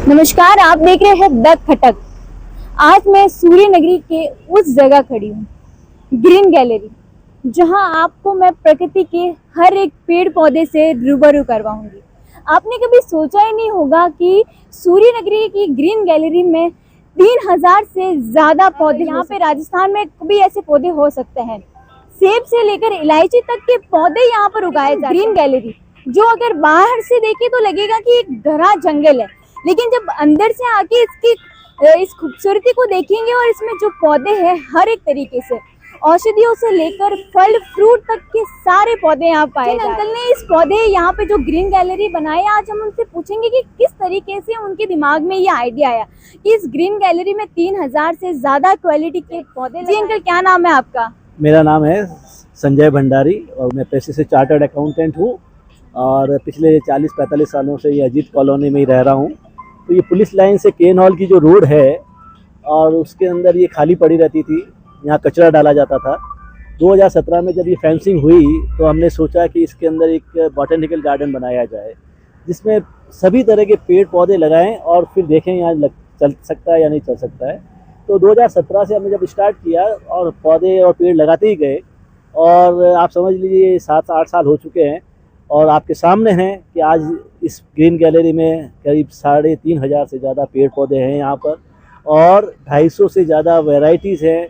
नमस्कार, आप देख रहे हैं द खटक। आज मैं सूर्य नगरी के उस जगह खड़ी हूँ, ग्रीन गैलरी, जहाँ आपको मैं प्रकृति के हर एक पेड़ पौधे से रूबरू करवाऊंगी। आपने कभी सोचा ही नहीं होगा कि सूर्य नगरी की ग्रीन गैलरी में 3000 से ज्यादा पौधे, यहाँ पे राजस्थान में भी ऐसे पौधे हो सकते हैं। सेब से लेकर इलायची तक के पौधे यहाँ पर उगाए जाते हैं। ग्रीन गैलरी जो अगर बाहर से देखे तो लगेगा कि एक घना जंगल है, लेकिन जब अंदर से आके इसकी इस खूबसूरती को देखेंगे और इसमें जो पौधे हैं हर एक तरीके से, औषधियों से लेकर फल फ्रूट तक के सारे पौधे यहाँ पाए जाते हैं। अंकल ने इस पौधे यहाँ पे जो ग्रीन गैलरी बनाई, आज हम उनसे पूछेंगे कि किस तरीके से उनके दिमाग में ये आइडिया आया कि इस ग्रीन गैलरी में 3000 से ज्यादा क्वालिटी के पौधे। जी अंकल, क्या नाम है आपका? मेरा नाम है संजय भंडारी और मैं पेशे से चार्टर्ड अकाउंटेंट हूँ और पिछले 40-45 सालों से ये अजीत कॉलोनी में ही रह रहा हूँ। तो ये पुलिस लाइन से केन हॉल की जो रोड है और उसके अंदर ये खाली पड़ी रहती थी, यहाँ कचरा डाला जाता था। 2017 में जब ये फेंसिंग हुई तो हमने सोचा कि इसके अंदर एक बॉटनिकल गार्डन बनाया जाए जिसमें सभी तरह के पेड़ पौधे लगाएं और फिर देखें यहाँ चल सकता है या नहीं चल सकता है। तो 2017 से हमने जब स्टार्ट किया और पौधे और पेड़ लगाते ही गए और आप समझ लीजिए 7-8 साल हो चुके हैं और आपके सामने हैं कि आज इस ग्रीन गैलरी में करीब 3500 से ज़्यादा पेड़ पौधे हैं यहाँ पर और 250 से ज़्यादा वैरायटीज़ हैं।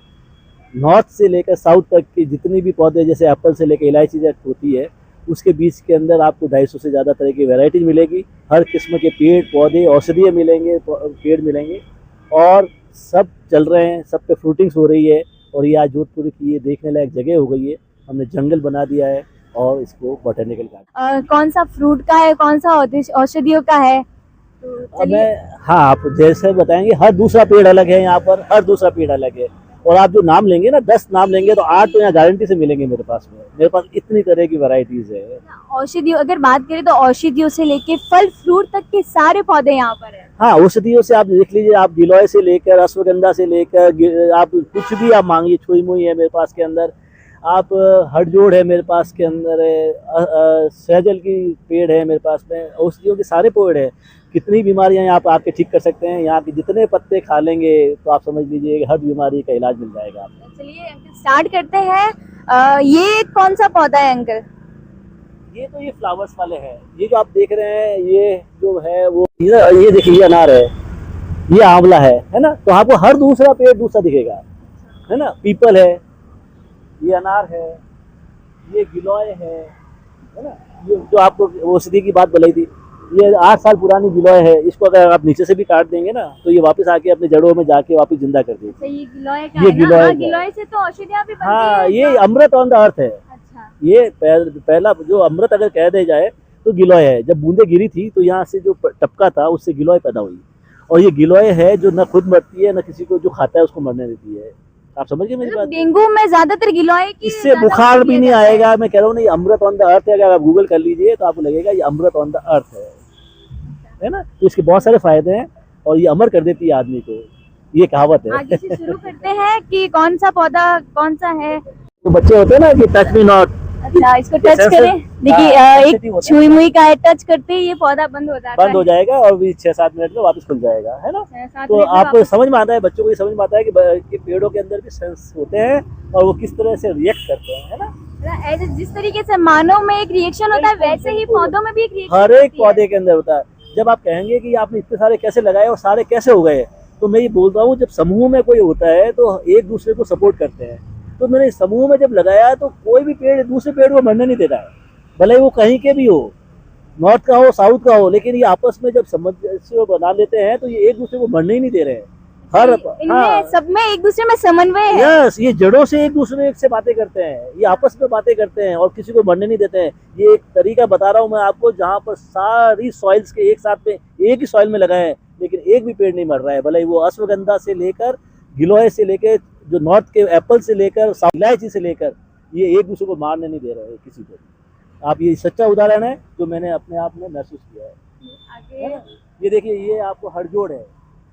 नॉर्थ से लेकर साउथ तक की जितनी भी पौधे, जैसे एप्पल से लेकर इलायची तक होती है, उसके बीच के अंदर आपको 250 से ज़्यादा तरह की वैरायटीज मिलेगी। हर किस्म के पेड़ पौधे, औषधीय मिलेंगे, पेड़ मिलेंगे और सब चल रहे हैं, सब पे फ्रूटिंग्स हो रही है। और ये आज जोधपुर की ये देखने लायक जगह हो गई है। हमने जंगल बना दिया है और इसको बॉटनिकल गार्डन। कौन सा फ्रूट का है, कौन सा औषधियों का है? तो हाँ, आप जैसे बताएंगे, हर दूसरा पेड़ अलग है यहाँ पर, हर दूसरा पेड़ अलग है। और आप जो नाम लेंगे ना, 10 नाम लेंगे तो 8 तो यहाँ गारंटी से मिलेंगे मेरे पास में। मेरे पास इतनी तरह की वैरायटीज है। औषधियों, अगर बात करें तो औषधियों से लेके फल फ्रूट तक के सारे पौधे यहाँ पर है। हाँ, औषधियों से आप देख लीजिए, आप गिलोय से लेकर अश्वगंधा से लेकर आप कुछ भी आप मांगिए, छुई मुई है मेरे पास के अंदर, आप हड़जोड़ है मेरे पास के अंदर है, सहजल की पेड़ है मेरे पास में, औषधियों के सारे पेड़ है। कितनी बीमारियां आप आपके ठीक कर सकते हैं। यहाँ के जितने पत्ते खा लेंगे तो आप समझ लीजिए हर बीमारी का इलाज मिल जाएगा आपको। चलिए अंकल स्टार्ट करते हैं। ये कौन सा पौधा है अंकल? ये तो ये फ्लावर्स वाले हैं। ये जो आप देख रहे हैं, ये जो है वो ये देखिए, ये अनार है, ये आंवला है ना। तो आपको हर दूसरा पेड़ दूसरा दिखेगा, है ना। पीपल है, ये अनार है, ये गिलोय है ना। ये जो आपको औषधि की बात बताई थी, ये 8 साल पुरानी गिलोय है। इसको अगर आप नीचे से भी काट देंगे ना तो ये वापस आके अपने जड़ों में जाके वापस जिंदा कर देगी। ये गिलोय का है ना? हाँ, गिलोय से तो औषधियाँ भी बनती हाँ, है। ये अमृत ऑन द अर्थ है। अच्छा। ये पहला जो अमृत अगर कह दे जाए तो गिलोय है। जब बूंदे गिरी थी तो यहाँ से जो टपका था उससे गिलोय पैदा हुई और ये गिलोय है जो न खुद मरती है, न किसी को जो खाता है उसको मरने देती है। आप समझ गए मेरी बात? डेंगू में ज्यादातर गिलोय की, इससे बुखार भी नहीं आएगा। मैं कह रहा हूँ ना, ये अमृत ऑन द अर्थ है। अगर आप गूगल कर लीजिए तो आपको लगेगा ये अमृत ऑन द अर्थ है ना। तो इसके बहुत सारे फायदे हैं और ये अमर कर देती है आदमी को, ये कहावत है। आगे से शुरू करते हैं कि कौन सा पौधा कौन सा है। तो बच्चे होते हैं ना कि टच मी नॉट। अच्छा, इसको टच करें। देखिए, एक छुई मुई का है, टच करते ही ये पौधा बंद हो जाएगा और भी 6-7 मिनट में वापस खुल जाएगा, है ना। 6-7 तो आपको समझ में आता है, बच्चों को ये समझ में आता है कि पेड़ों के अंदर भी सेंस होते हैं और वो किस तरह से रिएक्ट करते हैं, है ना। ऐसे जिस तरीके से मानव में एक रिएक्शन होता है, वैसे ही पौधों में भी एक रिएक्शन हर एक पौधे के अंदर होता है। जब आप कहेंगे कि आपने इतने सारे कैसे लगाए और सारे कैसे हो गए, तो मैं ये बोल रहा हूँ, जब समूह में कोई होता है तो एक दूसरे को सपोर्ट करते हैं। तो मैंने समूह में जब लगाया तो कोई भी पेड़ दूसरे पेड़ को मरने नहीं देता है, भले वो कहीं के भी हो, नॉर्थ का हो, साउथ का हो। लेकिन ये आपस में जब सामंजस्य बना लेते हैं तो ये एक दूसरे को मरने ही नहीं दे रहे हैं। हाँ, सब में एक दूसरे में समन्वय है। यस, ये जड़ों से एक दूसरे से बातें करते हैं, ये आपस में बातें करते हैं और किसी को मरने नहीं देते हैं। ये एक तरीका बता रहा हूँ मैं आपको, जहाँ पर सारी सॉइल्स के एक साथ में एक ही सॉइल में लगाए हैं लेकिन एक भी पेड़ नहीं मर रहा है। भले वो अश्वगंधा से लेकर, गिलोय से लेकर, जो नॉर्थ के एप्पल से लेकर, इलायची से लेकर, ये एक दूसरे को मारने नहीं दे रहे हैं किसी को। आप ये सच्चा उदाहरण है जो मैंने अपने आप में महसूस किया है। ये देखिए, ये आपको हड़जोड़ है।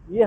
ये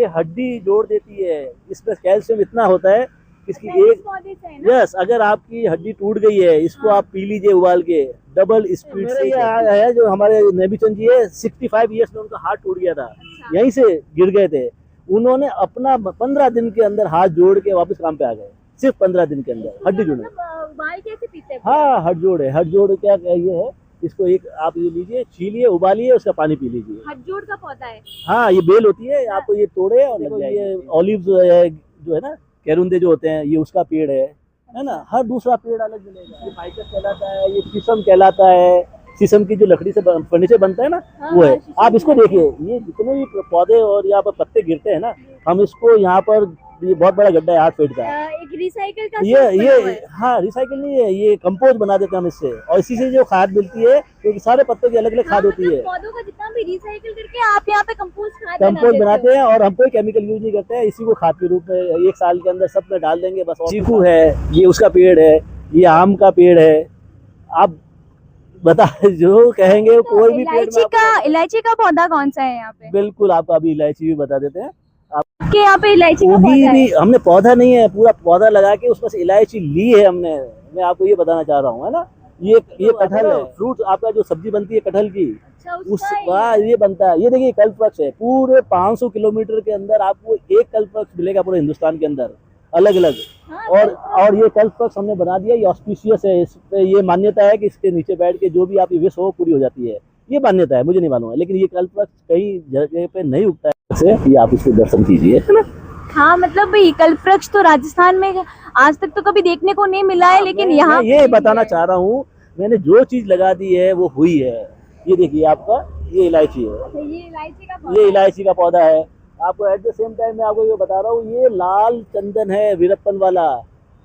हड्डी जोड़ देती है। इसमें कैल्शियम इतना होता है किसकी इस एक पौधे से है ना? यस, अगर आपकी हड्डी टूट गई है, इसको हाँ। आप पी लीजिए उबाल के, डबल स्पीड से। ये है जो हमारे नेबी चंद जी है, 65 ईयर्स में उनका हाथ टूट गया था, अच्छा। यहीं से गिर गए थे। उन्होंने अपना 15 दिन के अंदर हाथ जोड़ के वापस काम पे आ गए, सिर्फ 15 दिन के अंदर हड्डी जोड़। मतलब उबाल कैसे पीते हैं? हाँ, हट जोड़ है, हट जोड़ क्या ये है, इसको एक आप ये लीजिए, छीलिए, उबालिए, उसका पानी पी लीजिए। हटजोड़ का पौधा है। हाँ, ये बेल होती है, आपको ये तोड़े और लग जाएगी। ये ऑलिव्स जो है ना, कैरुंदे जो होते हैं, ये उसका पेड़ है ना। हर दूसरा पेड़ अलग मिलेगा। ये फाइकस कहलाता है, ये शीशम कहलाता है। शीशम की जो लकड़ी से फर्नीचर बनता है ना, हाँ, वो है। हाँ, शीशम आप की इसको लकड़ी। देखिए, ये जितने भी पौधे और यहाँ पर पत्ते गिरते हैं ना, हम इसको यहाँ पर, ये बहुत बड़ा गड्ढा है 8 फीट का। एक रिसाइकल का ये सोर्स बना हुआ ये है। हाँ, रिसाइकिल नहीं है, ये कंपोस्ट बना देते हैं हम इससे, और इसी से जो खाद मिलती है, क्योंकि सारे पत्तों की अलग अलग हाँ, खाद होती मतलब है। पौधों का जितना भी रिसाइकिल करके आप यहाँ पे कंपोस्ट खाद कंपोस्ट बना बनाते हैं, और हम कोई केमिकल यूज नहीं करते हैं, इसी को खाद के रूप में 1 साल के अंदर सब में डाल देंगे बस। चीकू है, ये उसका पेड़ है, ये आम का पेड़ है। आप बता जो कहेंगे, कोई भी पेड़ में आपको- इलायची का पौधा कौन सा है यहाँ पे? बिल्कुल, आपको अभी इलायची भी बता देते हैं। आपके यहाँ पे इलायची का उगी पौधा भी, है? हमने पौधा नहीं है, पूरा पौधा लगा के उसमें से इलायची ली है हमने। मैं आपको ये बताना चाह रहा हूँ, है ना। ये कटहल है, फ्रूट आपका जो सब्जी बनती है कटहल की, अच्छा, उस उसका ही वाह, ये बनता है। ये देखिए कल्पवृक्ष है, पूरे 500 किलोमीटर के अंदर आपको एक कल्पवृक्ष मिलेगा पूरे हिंदुस्तान के अंदर, अलग अलग। हाँ, और ये कल्पवृक्ष हमने बना दिया, ये ऑस्पिशियस है, इस पे ये मान्यता है कि इसके नीचे बैठ के जो भी आपकी विश हो पूरी हो जाती है। ये मान्यता है, मुझे नहीं मालूम है, लेकिन ये कल्पवृक्ष कई जगह पे नहीं उगता है। से ये आप इसको दर्शन कीजिए, है ना। हाँ, मतलब भाई कल्पवृक्ष तो राजस्थान में आज तक तो कभी देखने को नहीं मिला है, लेकिन मैं यहाँ ये बताना चाह रहा हूँ, मैंने जो चीज लगा दी है वो हुई है। ये देखिए आपका, ये इलायची है, ये इलायची का ये इलायची का पौधा है। आपको एट द सेम टाइम मैं आपको ये बता रहा हूँ, ये लाल चंदन है वीरप्पन वाला।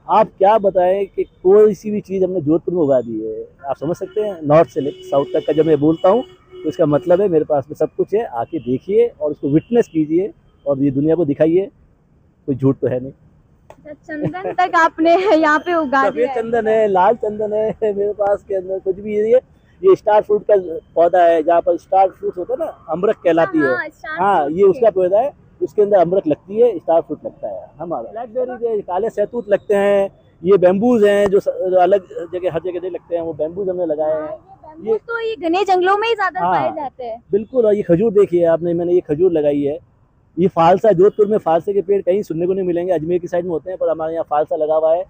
आप क्या बताएं कि कोई सी भी चीज़ हमने जोधपुर में उगा दी है। आप समझ सकते हैं, नॉर्थ से लेकर साउथ तक का जब मैं बोलता हूँ तो इसका मतलब है मेरे पास में सब कुछ है। आके देखिए और उसको विटनेस कीजिए और ये दुनिया को दिखाइए, कोई झूठ तो है नहीं। चंदन तक आपने यहाँ पे उगा सफेद दिया है। चंदन है, लाल चंदन है, मेरे पास के अंदर कुछ भी नहीं है। ये स्टार फ्रूट का पौधा है, जहाँ पर स्टार फ्रूट होता है ना, अमरख कहलाती है। हाँ, स्टार हाँ, फ्रूट ये के। उसका पौधा है, उसके अंदर अमरख लगती है, स्टार फ्रूट लगता है हमारा। ब्लैकबेरी के काले सहतूत लगते हैं, ये बैम्बूज हैं जो अलग जगह, हर जगह नहीं लगते हैं, वो बैम्बूज हमने लगाए हैं। ये तो ये घने जंगलों में ही ज्यादा हाँ। पाए जाते हैं। बिल्कुल। और ये खजूर देखिए आपने, मैंने ये खजूर लगाई है। ये फालसा, जोधपुर में फालसे के पेड़ कहीं सुनने को नहीं मिलेंगे, अजमेर की साइड में होते हैं, पर हमारे यहाँ फालसा लगा हुआ है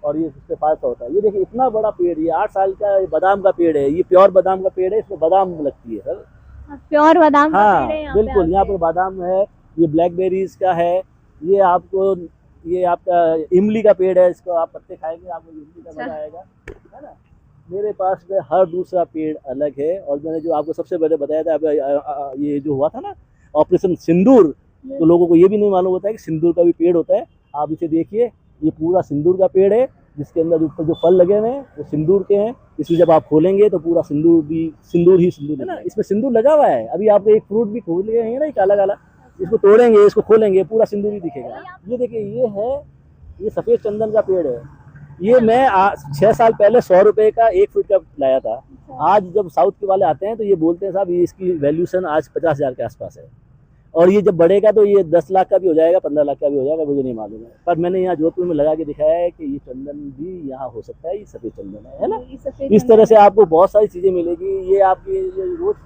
और ये उस पे फालसा होता है। ये देखिए इतना बड़ा पेड़, ये 8 साल का, ये बादाम का पेड़ है, ये प्योर बादाम का पेड़ है, इसमें बादाम लगती है सर। प्योर बादाम का हाँ पेड़ है यहाँ पे बिल्कुल, यहाँ आपके। पर बादाम है। ये ब्लैकबेरीज का है, ये आपको, ये आपका इमली का पेड़ है, इसको आप पत्ते खाएंगे आपको इमली का मजा आएगा, है ना। मेरे पास में हर दूसरा पेड़ अलग है। और मैंने जो आपको सबसे पहले बताया था, ये जो हुआ था ना ऑपरेशन सिंदूर, तो लोगों को ये भी नहीं मालूम होता है कि सिंदूर का भी पेड़ होता है। आप इसे देखिए, ये पूरा सिंदूर का पेड़ है, जिसके अंदर ऊपर जो फल लगे हुए हैं वो सिंदूर के हैं। इसे जब आप खोलेंगे तो पूरा सिंदूर ही सिंदूर है ना, इसमें सिंदूर लगा हुआ है। अभी आप एक फ्रूट भी खोल गए हैं ना, ये काला काला, इसको तोड़ेंगे, इसको खोलेंगे, पूरा सिंदूर ही दिखेगा। ये देखिए, ये है, ये सफेद चंदन का पेड़ है। ये मैं 6 साल पहले 100 रुपए का 1 फीट का लाया था। आज जब साउथ के वाले आते हैं तो ये बोलते हैं साहब ये इसकी वैल्यूशन आज 50,000 के आसपास है, और ये जब बढ़ेगा तो ये 10 लाख का भी हो जाएगा, 15 लाख का भी हो जाएगा, मुझे नहीं मालूम है। पर मैंने यहाँ जोधपुर में लगा के दिखाया है कि ये चंदन भी यहाँ हो सकता है, ये सफेद चंदन है ना। इस तरह से आपको बहुत सारी चीज़ें मिलेगी। ये आपकी ये रोज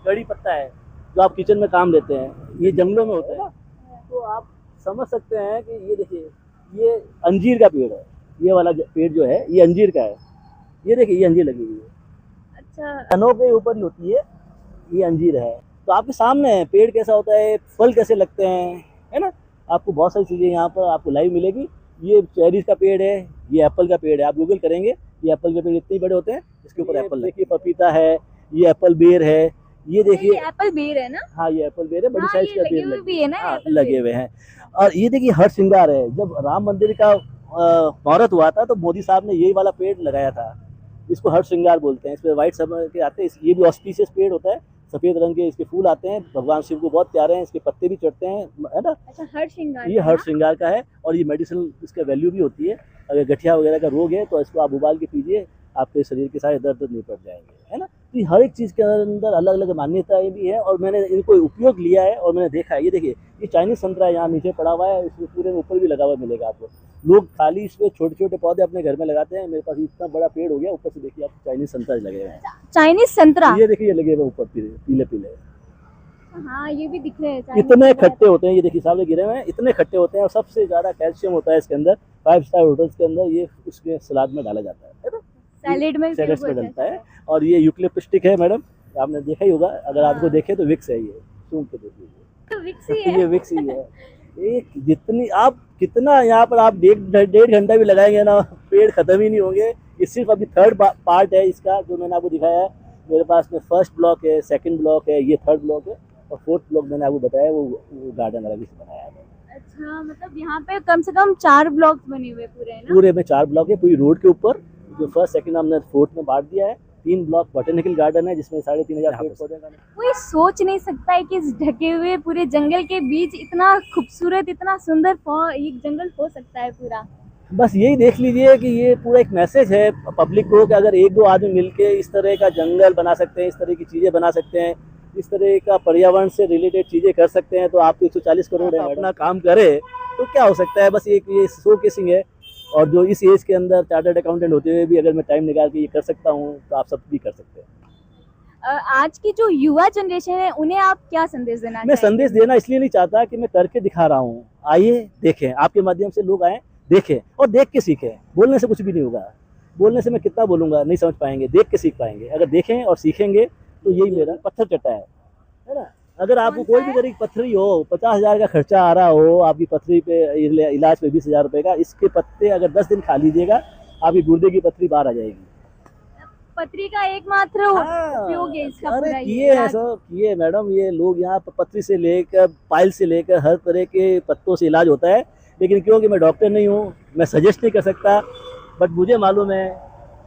कड़ी पत्ता है जो आप किचन में काम लेते हैं, ये जंगलों में होता है ना, तो आप समझ सकते हैं कि ये देखिए, ये अंजीर का पेड़ है। ये वाला पेड़ जो है ये अंजीर का है। ये देखिए, ये अंजीर लगी हुई है, अच्छा, तनों के ऊपर ही होती है, ये अंजीर है। तो आपके सामने है पेड़ कैसा होता है, फल कैसे लगते हैं, है ना। आपको बहुत सारी चीज़ें यहाँ पर आपको लाइव मिलेगी। ये चेरीज का पेड़ है, ये एप्पल का पेड़ है। आप गूगल करेंगे, ये एप्पल के पेड़ इतने बड़े होते हैं, इसके ऊपर एप्पल देखिए, पपीता है, ये एप्पल बेर है, ये देखिए। एप्पल बेर है ना? हाँ, ये एप्पल बेर है, बड़ी हाँ, साइज ये का लगे बेर हुए भी है ना, हाँ, एप्पल लगे बेर। हुए हैं। और ये देखिए हर श्रृंगार है। जब राम मंदिर का मुहूर्त हुआ था तो मोदी साहब ने यही वाला पेड़ लगाया था। इसको हर श्रृंगार बोलते हैं। इस पर व्हाइट समय के आते हैं। ये भी ऑस्पिशियस पेड़ होता है, सफेद रंग के इसके फूल आते हैं, भगवान शिव को बहुत प्यारे हैं, इसके पत्ते भी चढ़ते हैं, है ना। अच्छा, हर श्रृंगार ये हर श्रृंगार का है और ये मेडिसिनल इसका वैल्यू भी होती है। अगर गठिया वगैरह का रोग है तो इसको आप उबाल के पीजिए, आपके शरीर के सारे दर्द निपट जाएंगे, है ना। तो हर एक चीज़ के अंदर अलग अलग मान्यताएं भी है और मैंने इनको उपयोग लिया है और मैंने देखा है। ये देखिए, ये चाइनीज संतरा यहाँ नीचे पड़ा हुआ है, इसमें पूरे ऊपर भी लगा हुआ मिलेगा आपको। लोग खाली इसमें छोटे छोटे पौधे अपने घर में लगाते हैं। मेरे पास इतना बड़ा पेड़ हो गया, ऊपर से देखिए आपको चाइनीज संतरा लगे हुए हैं। चाइनीज संतरा, ये देखिए, ये लगे हुए ऊपर पीले पीले। हाँ ये भी दिख रहे हैं Chinese इतने संतरा। खट्टे होते हैं, ये देखिए सामने गिरे हुए हैं, इतने खट्टे होते हैं। और सबसे ज्यादा कैल्शियम होता है इसके अंदर। 5 स्टार होटल्स के अंदर ये उसके सलाद में डाला जाता है ना, सैलेड में सैलेड्स में बहुत डलता अच्छा है। और ये यूकलिप्टिक है मैडम, आपने देखा ही होगा। अगर आपको हाँ। देखे तो विक्स है, ये सूंघ के देखिए। तो विक्स ही है। ये विक्स ही है। एक जितनी आप कितना यहाँ पर आप डेढ़ घंटा भी लगाएंगे ना, पेड़ खत्म ही नहीं होंगे। ये सिर्फ अभी थर्ड पार्ट है इसका, जो मैंने आपको दिखाया है। मेरे पास में फर्स्ट ब्लॉक है, सेकंड ब्लॉक है, ये थर्ड ब्लॉक है, और फोर्थ ब्लॉक मैंने आपको बताया वो गार्डन अलग से बनाया है। अच्छा, मतलब यहाँ पे कम से कम 4 ब्लॉक्स बने हुए पूरे है ना? पूरे में 4 ब्लॉक है, पूरी रोड के ऊपर। जो फर्स्ट सेकंड हमने फोर्थ में बांट दिया है। 3 ब्लॉक बॉटेनिकल गार्डन है, जिसमें 3500 पेड़ पौधे हैं। कोई सोच नहीं सकता है कि इस ढके हुए पूरे जंगल के बीच इतना खूबसूरत, इतना सुंदर एक जंगल हो सकता है पूरा। बस यही देख लीजिए कि ये पूरा एक मैसेज है पब्लिक को, कि अगर 1-2 आदमी मिलके इस तरह का जंगल बना सकते हैं, इस तरह की चीज़ें बना सकते हैं, इस तरह का पर्यावरण से रिलेटेड चीज़ें कर सकते हैं, तो आप तो 140 करोड़ है, अपना काम करे तो क्या हो सकता है। बस एक ये शो केसिंग है। और जो इस एज के अंदर चार्टर्ड अकाउंटेंट होते हुए भी अगर मैं टाइम निकाल के ये कर सकता हूँ, तो आप सब भी कर सकते हैं। आज की जो युवा जनरेशन है उन्हें आप क्या संदेश देना मैं चाहेंगे? संदेश देना इसलिए नहीं चाहता कि मैं करके दिखा रहा हूँ। आइए देखें, आपके माध्यम से लोग आए, देखें और देख के सीखें। बोलने से कुछ भी नहीं होगा। बोलने से मैं कितना बोलूँगा, नहीं समझ पाएंगे। देख के सीख पाएंगे। अगर देखें और सीखेंगे तो यही मेरा पत्थर चट्टा है ना। अगर आपको कोई भी तरह की पथरी हो, 50,000 का खर्चा आ रहा हो आपकी पथरी पे, इलाज पे 20,000 रुपये का, इसके पत्ते अगर 10 दिन खा लीजिएगा, आपकी गुर्दे की पथरी बाहर आ जाएगी। पत्री का एकमात्र उपयोग है इसका पूरा ये किए है इलाज। सब, किए मैडम। ये लोग यहाँ पर पथरी से लेकर, पाइल से लेकर, हर तरह के पत्तों से इलाज होता है। लेकिन क्योंकि मैं डॉक्टर नहीं हूँ, मैं सजेस्ट नहीं कर सकता, बट मुझे मालूम है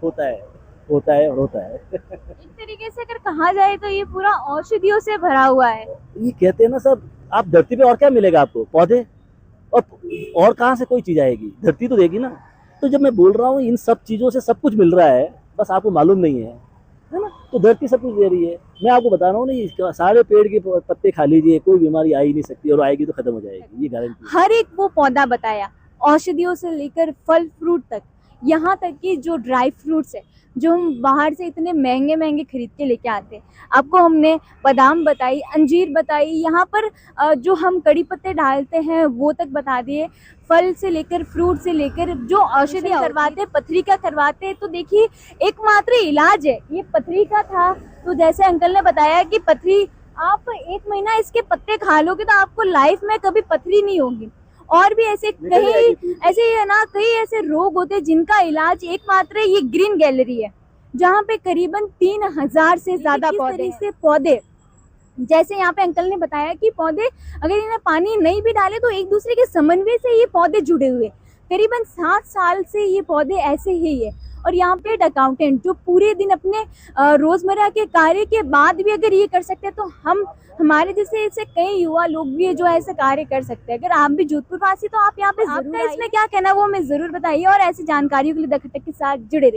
होता है और होता है। एक तरीके से अगर कहा जाए तो ये पूरा औषधियों से भरा हुआ है। ये कहते हैं ना सब, आप धरती पे और क्या मिलेगा आपको, पौधे और कहाँ से कोई चीज़ आएगी, धरती तो देगी ना। तो जब मैं बोल रहा हूँ इन सब चीज़ों से सब कुछ मिल रहा है, बस आपको मालूम नहीं है ना। तो धरती सब कुछ दे रही है। मैं आपको बता रहा हूँ ना, सारे पेड़ के पत्ते खा लीजिए, कोई बीमारी आ ही नहीं सकती, और आएगी तो खत्म हो जाएगी, ये गारंटी। हर एक वो पौधा बताया, औषधियों से लेकर फल फ्रूट तक, यहाँ तक कि जो ड्राई फ्रूट्स है जो हम बाहर से इतने महंगे महंगे खरीद के लेके आते हैं, आपको हमने बादाम बताई, अंजीर बताई, यहाँ पर जो हम कड़ी पत्ते डालते हैं वो तक बता दिए। फल से लेकर फ्रूट से लेकर जो औषधि करवाते, पथरी का करवाते, तो देखिए एकमात्र इलाज है ये पथरी का था। तो जैसे अंकल ने बताया कि पथरी, आप 1 महीना इसके पत्ते खा लोगे तो आपको लाइफ में कभी पथरी नहीं होगी। और भी ऐसे कई ऐसे रोग होते हैं जिनका इलाज एकमात्र ये ग्रीन गैलरी है, जहाँ पे करीबन 3000 से ज्यादा पौधे, जैसे यहाँ पे अंकल ने बताया कि पौधे अगर इन्हें पानी नहीं भी डाले तो एक दूसरे के समन्वय से ये पौधे जुड़े हुए। करीबन 7 साल से ये पौधे ऐसे ही है। और यहाँ पे अकाउंटेंट जो पूरे दिन अपने रोजमर्रा के कार्य के बाद भी अगर ये कर सकते हैं, तो हमारे जैसे ऐसे कई युवा लोग भी है जो ऐसे कार्य कर सकते हैं। अगर आप भी जोधपुर वासी तो आप यहाँ पे, आपका इसमें क्या कहना है वो हमें जरूर बताइए, और ऐसी जानकारियों के लिए द खटक के साथ जुड़े रहिए।